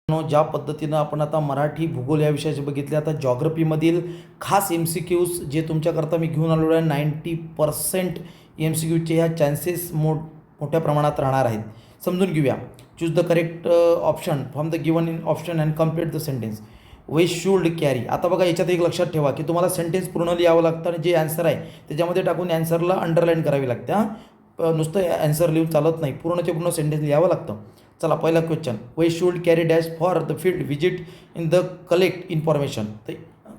ज्या पद्धतीनं आपण आता मराठी भूगोल या विषयाचे बघितले, आता जॉग्रफीमधील खास MCQs जे तुमच्याकरता मी घेऊन आलेलो आहे. 90% MCQचे ह्या चान्सेस मोठ्या प्रमाणात राहणार आहेत. समजून घेऊया. Choose the correct option from the given in option and complete the sentence. Way should carry. आता बघा, याच्यात एक लक्षात ठेवा की तुम्हाला सेंटेन्स पूर्ण लिहावं लागतं आणि जे ॲन्सर आहे त्याच्यामध्ये टाकून ॲन्सरला अंडरलाईन करावी लागते. नुसतं ॲन्सर लिहून चालत नाही, पूर्णचे पूर्ण सेंटेन्स लिहावं लागतं. चला, पहिला question. Way should carry dash for the field visit in the collect information. तर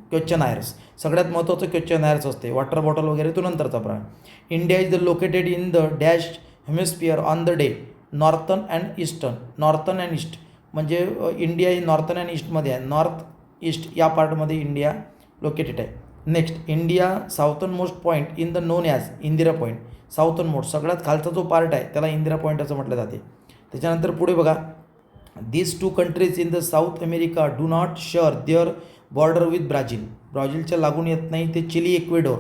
क्वेश्चन आयर्स सगळ्यात महत्त्वाचं क्वेश्चन आयर्स असते. वॉटर बॉटल वगैरे तो नंतरचा प्रकार. India is the located in the dash hemisphere on the day northern and eastern. Northern and east म्हणजे India he northern and ईस्टमध्ये आहे. नॉर्थ ईस्ट या पार्टमध्ये इंडिया लोकेटेड आहे. Next, India Southern most point in the non as Indira point. Southern most सगळ्यात खालचा जो part आहे त्याला इंदिरा पॉईंट असं म्हटलं जाते. त्याच्यानंतर पुढे बघा, these two countries in the South America do not share their border with Brazil. ब्राझीलच्या लागून येत नाही ते चिली, इक्वेडोर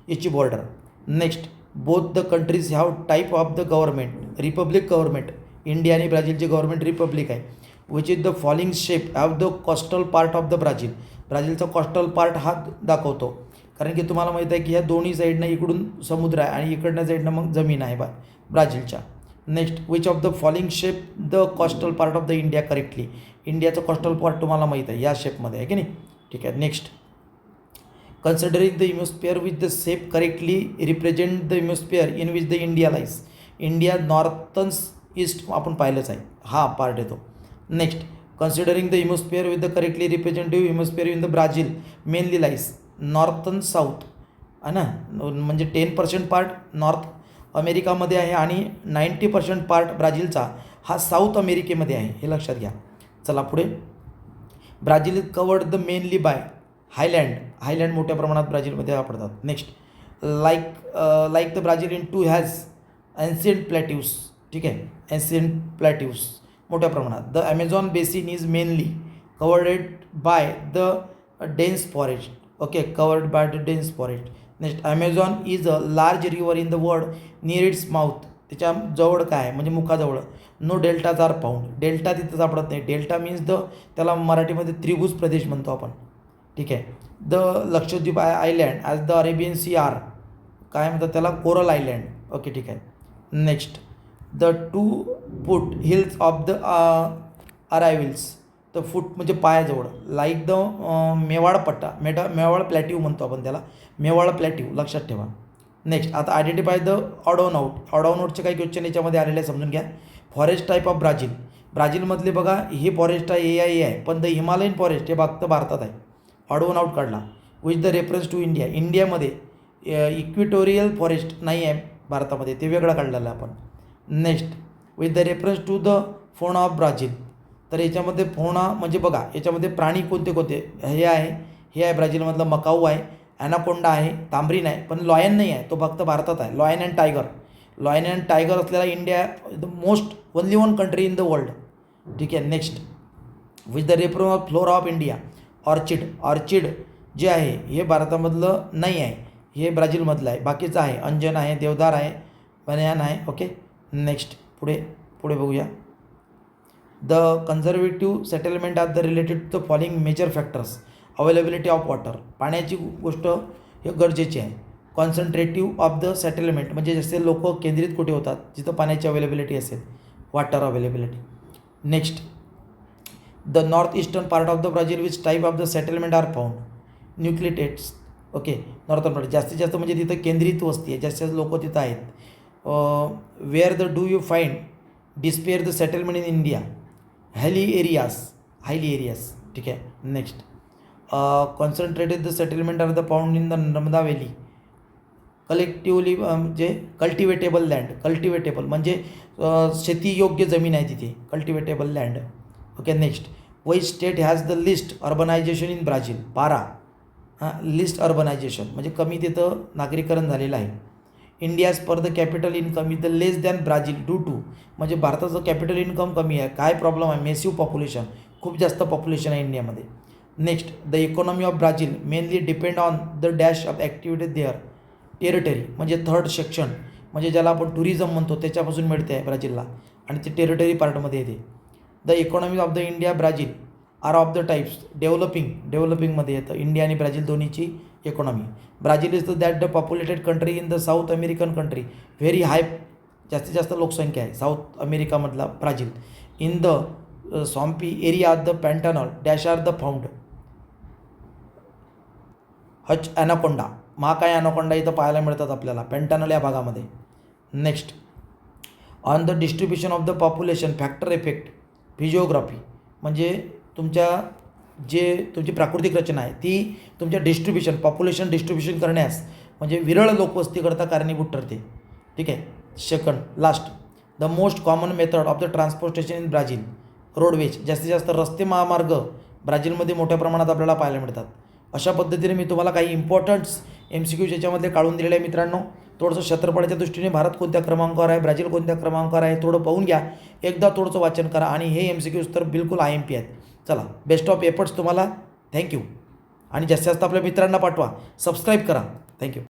याची border. Next, both the countries have type of the government. Republic government. India आणि ब्राझीलचे गव्हर्नमेंट रिपब्लिक आहे. Which is the following shape of the coastal part of the Brazil. ब्राझीलचा कोस्टल पार्ट हा दाखवतो, कारण की तुम्हाला माहीत आहे की ह्या दोन्ही साईडनं इकडून समुद्र आहे आणि इकडनं साईडनं मग जमीन आहे ब्राझीलच्या. Next, which of the following shape the coastal part of the India correctly. इंडियाचा कोस्टल पार्ट तुम्हाला माहीत आहे या शेपमध्ये आहे की नाही. ठीक आहे. Next, considering the atmosphere with the shape correctly represent the atmosphere in which the India lies. India northern east आपण पाहिलंच आहे, हा पार्ट येतो. Next, considering the atmosphere with the correctly representative atmosphere in the Brazil mainly lies northern south आहे ना. म्हणजे 10% part north अमेरिकामध्ये आहे आणि 90% पार्ट ब्राझीलचा हा साऊथ अमेरिकेमध्ये आहे, हे लक्षात घ्या. चला पुढे. Brazil is covered the mainly by highland. Highland मोठ्या प्रमाणात ब्राझीलमध्ये वापरतात. Next, like the Brazil in two has ancient plateaus. ठीक आहे, एन्शियंट प्लॅट्यूज मोठ्या प्रमाणात. The Amazon basin is mainly covered by the dense forest. Okay, covered by the dense forest. Next, Amazon is a large river in the world near its mouth. त्याच्या जवळ काय आहे म्हणजे मुखाजवळ. No deltas are found. Delta तिथं सापडत नाही. Delta means त्याला मराठीमध्ये त्रिभुज प्रदेश म्हणतो आपण. ठीक आहे. The Lakshadweep island as the Arabian sea are काय म्हणतात त्याला, कोरल आयलँड. ओके, ठीक आहे. Next, the 2 foot hills of the Aravallis. The foot म्हणजे पायाजवळ. लाईक द मेवाड पट्टा. मेवाड प्लॅट्यू म्हणतो आपण त्याला, मेवाड प्लॅट्यू लक्षात ठेवा. नेक्स्ट, आता आयडेंटिफाय द ऑडोनॉट. ऑडोनॉटचे काही क्वेश्चन याच्यामध्ये आलेले आहे, समजून घ्या. Forest type of Brazil. ब्राझीलमधले बघा हे फॉरेस्ट आहे, ए आहे, पण द हिमालयन फॉरेस्ट हे फक्त भारतात आहे. ऑडोनॉट काढला. Which the reference to India. इंडियामध्ये इक्विटोरियल फॉरेस्ट नाही आहे भारतामध्ये, ते वेगळं काढलेलं आहे आपण. Next, with the reference to the fauna of Brazil. तर याच्यामध्ये फोना म्हणजे बघा याच्यामध्ये प्राणी कोणते कोणते हे आहे ब्राझीलमधलं मकाऊ आहे, ॲनाकोंडा आहे, तांबरीन आहे, पण लॉयन नाही आहे, तो फक्त भारतात आहे. Lion and tiger. Lion and tiger असलेला India the most only one country in the world. ठीक आहे. Next, with the reference of flora of India. Orchid. Orchid जे आहे हे भारतामधलं नाही आहे, हे ब्राझीलमधलं आहे. बाकीचं आहे, अंजन आहे, देवदार आहे, बनियान आहे. ओके. नेक्स्ट, पुढे बघूया. The conservative settlement are the related to the following major factors. Availability of water. पाण्याची गोष्ट हे गरजेची आहे. कॉन्सन्ट्रेटिव्ह ऑफ द सेटलमेंट म्हणजे जसे लोक केंद्रित कुठे होतात जिथं पाण्याची अवेलेबिलिटी असेल, water availability. Next, the north eastern part of the Brazil which type of the settlement are found. Nucleated. Okay, northern part जास्तीत जास्त म्हणजे तिथं केंद्रित वस्ती आहे, जास्तीत जास्त लोक तिथं आहेत. Where the do you find disperse the settlement in India. Highly areas. ठीक आहे. Next, concentrated the settlement are the found in the Narmada valley. Collectively म्हणजे कल्टिवेटेबल लँड. कल्टिवेटेबल म्हणजे शेतीयोग्य जमीन आहे तिथे, cultivatable land. Okay. Next, which state has the least urbanization in Brazil. 12. Least urbanization म्हणजे कमी तिथं नागरीकरण झालेलं आहे. India's per the capital income is the less than Brazil due to म्हणजे भारताचं कॅपिटल इन्कम कमी आहे. काय प्रॉब्लेम आहे, मेसिव्ह पॉप्युलेशन, खूप जास्त पॉप्युलेशन आहे इंडियामध्ये. Next, the economy of Brazil mainly depend on the dash of activities there. Territory म्हणजे थर्ड सेक्शन म्हणजे ज्याला आपण टुरिझम म्हणतो त्याच्यापासून मिळते आहे ब्राझीलला आणि ते टेरिटरी पार्टमध्ये येते. The economy of the India Brazil are of the types डेव्हलपिंगमध्ये येतं इंडिया आणि ब्राझील दोन्हीची economy. Brazil is that the populated country in the South American country, very high, जास्तीत जास्त लोकसंख्या आहे साऊथ अमेरिकामधला Brazil. In the swampy area the Pantanal dash are the found. Such anaconda, महाकाय ॲनाकोंडा इथं पाहायला मिळतात आपल्याला पॅन्टानॉल या भागामध्ये. Next, on the distribution of the population factor effect फिजिओग्राफी, म्हणजे तुमची प्राकृतिक रचना आहे ती तुमच्या पॉप्युलेशन डिस्ट्रीब्युशन करण्यास म्हणजे विरळ लोकवस्तीकरता कारणीभूत ठरते. ठीक आहे. Second last, the most common method of the transportation in Brazil roadways, जास्तीत जास्त रस्ते महामार्ग ब्राझीलमध्ये मोठ्या प्रमाणात आपल्याला पाहायला मिळतात. अशा पद्धतीने मी तुम्हाला काही इम्पॉर्टंट्स MCQ याच्यामध्ये काढून दिलेले आहे मित्रांनो. थोडंसं क्षेत्रफळाच्या दृष्टीने भारत कोणत्या क्रमांकावर आहे, ब्राझील कोणत्या क्रमांकावर आहे थोडं पाहून घ्या, एकदा थोडंसं वाचन करा आणि हे MCQs तर बिलकुल IMP आहेत. चला, बेस्ट ऑफ एफर्ट्स तुम्हाला. थँक्यू. आणि जास्तीत जास्त आपल्या मित्रांना पाठवा, सबस्क्राईब करा. थँक्यू.